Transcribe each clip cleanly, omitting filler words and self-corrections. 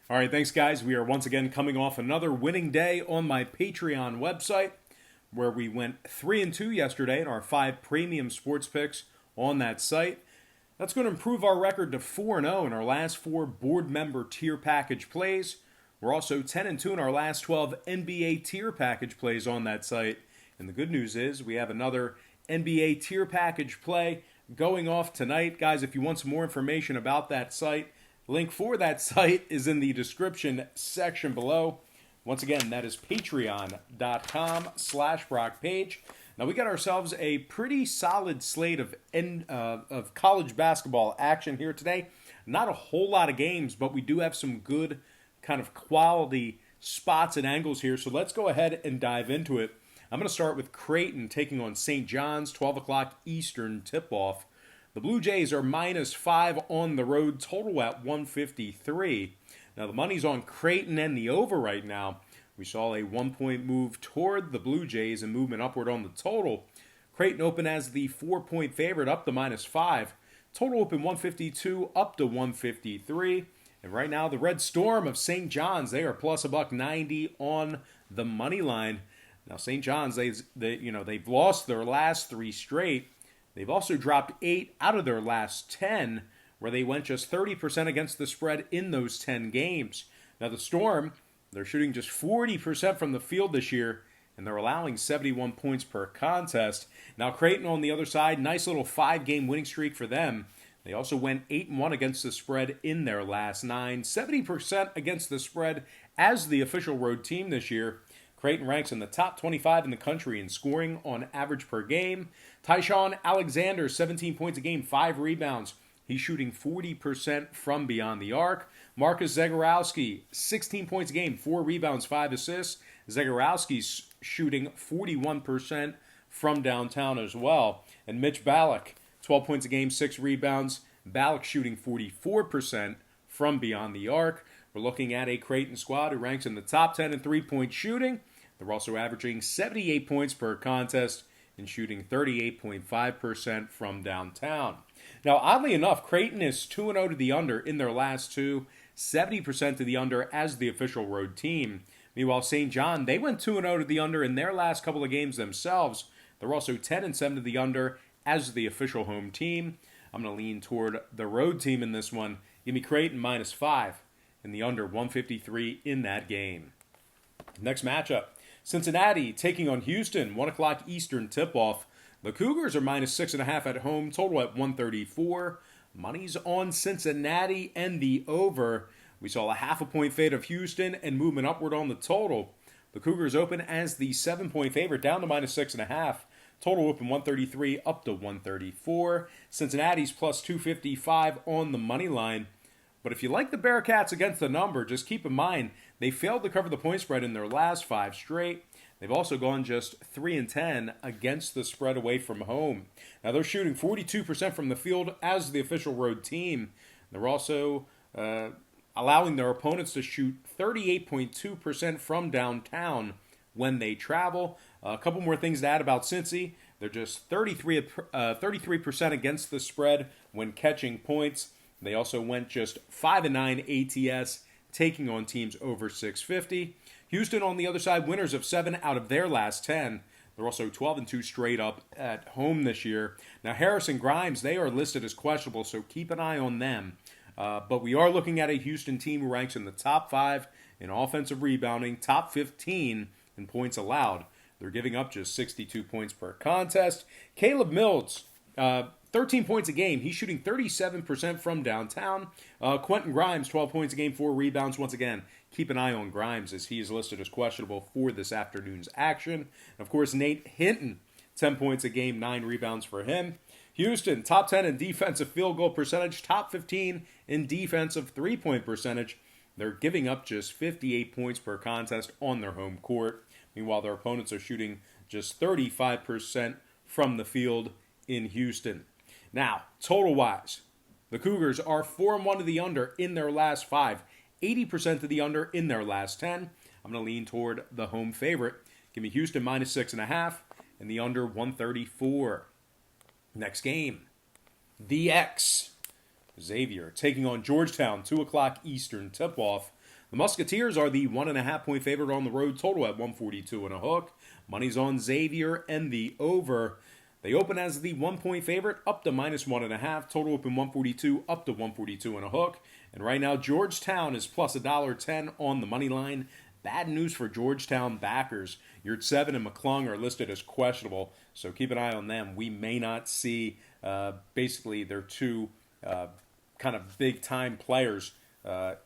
All right, thanks, guys. We are once again coming off another winning day on my Patreon website, where we went 3-2 yesterday in our 5 premium sports picks on that site. That's going to improve our record to 4-0 in our last 4 board member tier package plays. We're also 10-2 in our last 12 NBA tier package plays on that site. And the good news is we have another NBA tier package play going off tonight. Guys, if you want some more information about that site, link for that site is in the description section below. Once again, that is patreon.com/BrockPage. Now, we got ourselves a pretty solid slate of college basketball action here today. Not a whole lot of games, but we do have some good kind of quality spots and angles here. So let's go ahead and dive into it. I'm going to start with Creighton taking on St. John's, 12 o'clock Eastern tip-off. The Blue Jays are -5 on the road, total at 153. Now, the money's on Creighton and the over right now. We saw a 1-point move toward the Blue Jays and movement upward on the total. Creighton open as the 4-point favorite, up to -5. Total open 152, up to 153. And right now, the Red Storm of St. John's, they are plus $1.90 on the money line. Now, St. John's, they've lost their last 3 straight. They've also dropped 8 out of their last 10, where they went just 30% against the spread in those 10 games. Now, the Storm, they're shooting just 40% from the field this year, and they're allowing 71 points per contest. Now, Creighton on the other side, nice little 5-game winning streak for them. They also went 8-1 against the spread in their last 9, 70% against the spread as the official road team this year. Creighton ranks in the top 25 in the country in scoring on average per game. Tyshawn Alexander, 17 points a game, 5 rebounds. He's shooting 40% from beyond the arc. Marcus Zegarowski, 16 points a game, 4 rebounds, 5 assists. Zegarowski's shooting 41% from downtown as well. And Mitch Ballack, 12 points a game, 6 rebounds. Ballack shooting 44% from beyond the arc. We're looking at a Creighton squad who ranks in the top 10 in three-point shooting. They're also averaging 78 points per contest and shooting 38.5% from downtown. Now, oddly enough, Creighton is 2-0 to the under in their last 2, 70% to the under as the official road team. Meanwhile, St. John, they went 2-0 to the under in their last couple of games themselves. They're also 10-7 to the under as the official home team. I'm going to lean toward the road team in this one. Give me Creighton -5 and the under 153 in that game. Next matchup, Cincinnati taking on Houston, 1 o'clock Eastern tip-off. The Cougars are -6.5 at home, total at 134. Money's on Cincinnati and the over. We saw a 0.5 point fade of Houston and movement upward on the total. The Cougars open as the 7-point favorite, down to -6.5. Total open 133 up to 134. Cincinnati's plus 255 on the money line. But if you like the Bearcats against the number, just keep in mind they failed to cover the point spread in their last 5 straight. They've also gone just 3-10 against the spread away from home. Now, they're shooting 42% from the field as the official road team. They're also allowing their opponents to shoot 38.2% from downtown when they travel. A couple more things to add about Cincy. They're just 33% against the spread when catching points. They also went just 5-9 ATS, taking on teams over 650. Houston, on the other side, winners of 7 out of their last 10. They're also 12-2 straight up at home this year. Now, Harris and Grimes, they are listed as questionable, so keep an eye on them. But we are looking at a Houston team who ranks in the top 5 in offensive rebounding, top 15 in points allowed. They're giving up just 62 points per contest. Caleb Mills, 13 points a game. He's shooting 37% from downtown. Quentin Grimes, 12 points a game, 4 rebounds. Once again, keep an eye on Grimes as he is listed as questionable for this afternoon's action. And of course, Nate Hinton, 10 points a game, 9 rebounds for him. Houston, top 10 in defensive field goal percentage, top 15 in defensive three-point percentage. They're giving up just 58 points per contest on their home court. Meanwhile, their opponents are shooting just 35% from the field in Houston. Now, total-wise, the Cougars are 4-1 to the under in their last 5, 80% to the under in their last 10. I'm going to lean toward the home favorite. Give me Houston -6.5 and the under 134. Next game, the X. Xavier taking on Georgetown, 2 o'clock Eastern tip-off. The Musketeers are the 1.5-point favorite on the road, total at 142 and a hook. Money's on Xavier and the over. They open as the 1-point favorite, up to -1.5. Total open 142, up to 142 and a hook. And right now, Georgetown is plus $1.10 on the money line. Bad news for Georgetown backers. Yurt 7 and McClung are listed as questionable, so keep an eye on them. We may not see basically their two kind of big-time players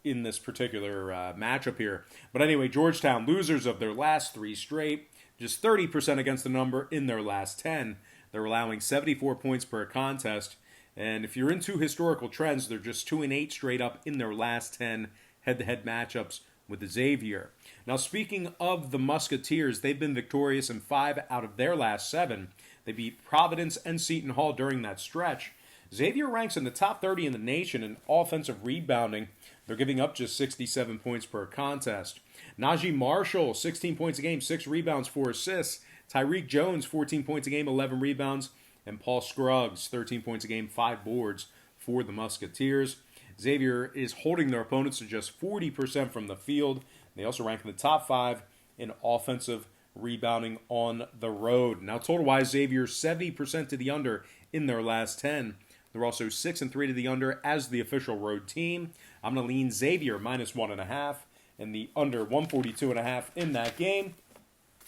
in this particular matchup here. But anyway, Georgetown, losers of their last 3 straight, just 30% against the number in their last 10. They're allowing 74 points per contest. And if you're into historical trends, they're just 2-8 straight up in their last 10 head-to-head matchups with the Xavier. Now, speaking of the Musketeers, they've been victorious in 5 out of their last 7. They beat Providence and Seton Hall during that stretch. Xavier ranks in the top 30 in the nation in offensive rebounding. They're giving up just 67 points per contest. Najee Marshall, 16 points a game, 6 rebounds, 4 assists. Tyreek Jones, 14 points a game, 11 rebounds. And Paul Scruggs, 13 points a game, 5 boards for the Musketeers. Xavier is holding their opponents to just 40% from the field. They also rank in the top 5 in offensive rebounding on the road. Now, total-wise, Xavier 70% to the under in their last 10. They're also 6-3 to the under as the official road team. I'm going to lean Xavier -1.5 and the under 142.5 in that game.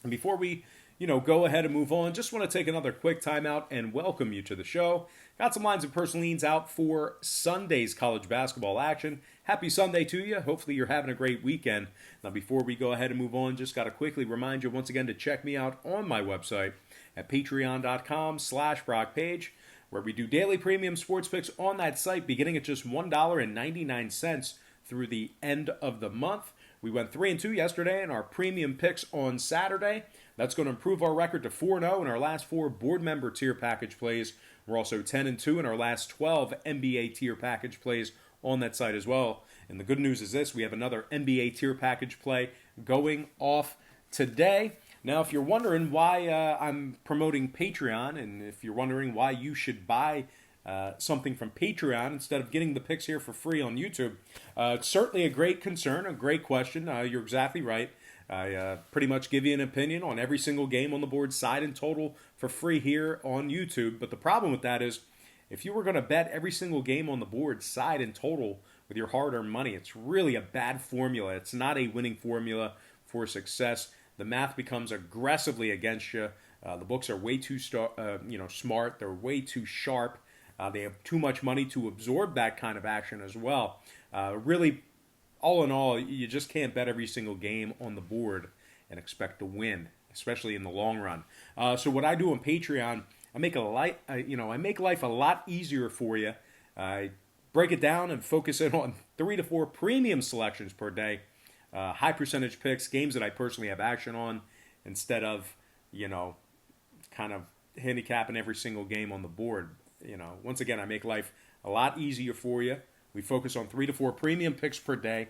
And before we go ahead and move on, just want to take another quick timeout and welcome you to the show. Got some lines and personal leans out for Sunday's college basketball action. Happy Sunday to you. Hopefully you're having a great weekend. Now, before we go ahead and move on, just got to quickly remind you once again to check me out on my website at patreon.com/BrockPage, where we do daily premium sports picks on that site beginning at just $1.99 through the end of the month. We went 3-2 yesterday in our premium picks on Saturday. That's going to improve our record to 4-0 in our last 4 board member tier package plays. We're also 10-2 in our last 12 NBA tier package plays on that site as well. And the good news is this: we have another NBA tier package play going off today. Now, if you're wondering why I'm promoting Patreon, and if you're wondering why you should buy something from Patreon instead of getting the picks here for free on YouTube, it's certainly a great concern, a great question. You're exactly right. I pretty much give you an opinion on every single game on the board, side and total, for free here on YouTube. But the problem with that is, if you were going to bet every single game on the board, side and total, with your hard-earned money, it's really a bad formula. It's not a winning formula for success. The math becomes aggressively against you. The books are way too smart. They're way too sharp. They have too much money to absorb that kind of action as well. Really, all in all, you just can't bet every single game on the board and expect to win, especially in the long run. So what I do on Patreon, I make life a lot easier for you. I break it down and focus it on 3 to 4 premium selections per day, high percentage picks, games that I personally have action on, instead of kind of handicapping every single game on the board. Once again, I make life a lot easier for you. We focus on 3 to 4 premium picks per day,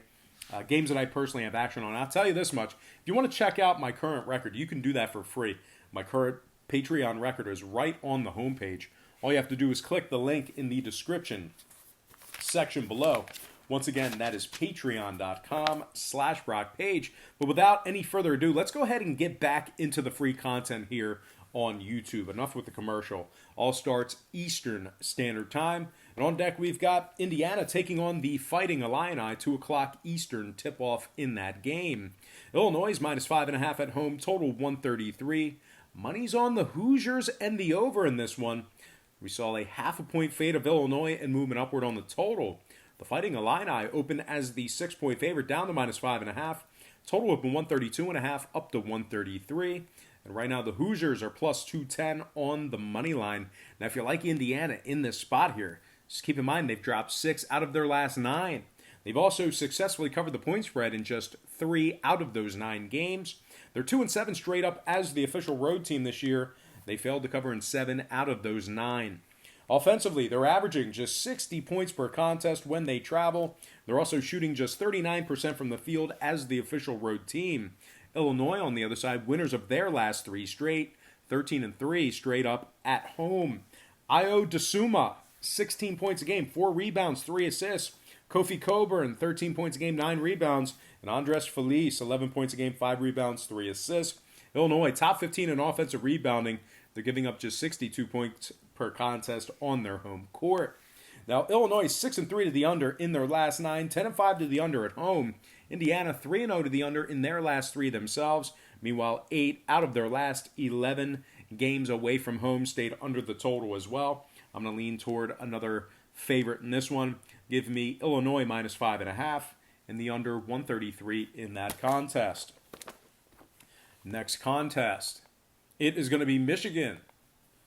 games that I personally have action on. I'll tell you this much: if you want to check out my current record, you can do that for free. My current Patreon record is right on the homepage. All you have to do is click the link in the description section below. Once again, that is patreon.com/BrockPage. But without any further ado, let's go ahead and get back into the free content here on YouTube. Enough with the commercial. All starts Eastern Standard Time. And on deck, we've got Indiana taking on the Fighting Illini, 2 o'clock Eastern tip-off in that game. Illinois is -5.5 at home, total 133. Money's on the Hoosiers and the over in this one. We saw a 0.5 point fade of Illinois and movement upward on the total. The Fighting Illini open as the 6-point favorite, down to -5.5. Total open 132.5 up to 133. And right now, the Hoosiers are plus 210 on the money line. Now, if you like Indiana in this spot here, just keep in mind they've dropped 6 out of their last 9. They've also successfully covered the point spread in just 3 out of those 9 games. They're 2-7 straight up as the official road team this year. They failed to cover in 7 out of those 9. Offensively, they're averaging just 60 points per contest when they travel. They're also shooting just 39% from the field as the official road team. Illinois, on the other side, winners of their last 3 straight, 13-3 straight up at home. Io DeSuma, 16 points a game, 4 rebounds, 3 assists. Kofi Coburn, 13 points a game, 9 rebounds. And Andres Feliz, 11 points a game, 5 rebounds, 3 assists. Illinois, top 15 in offensive rebounding. They're giving up just 62 points per contest on their home court. Now, Illinois 6-3 to the under in their last 9, 10-5 to the under at home. Indiana 3-0 to the under in their last 3 themselves. Meanwhile, 8 out of their last 11 games away from home stayed under the total as well. I'm going to lean toward another favorite in this one. Give me Illinois minus 5.5 and the under 133 in that contest. Next contest. It is going to be Michigan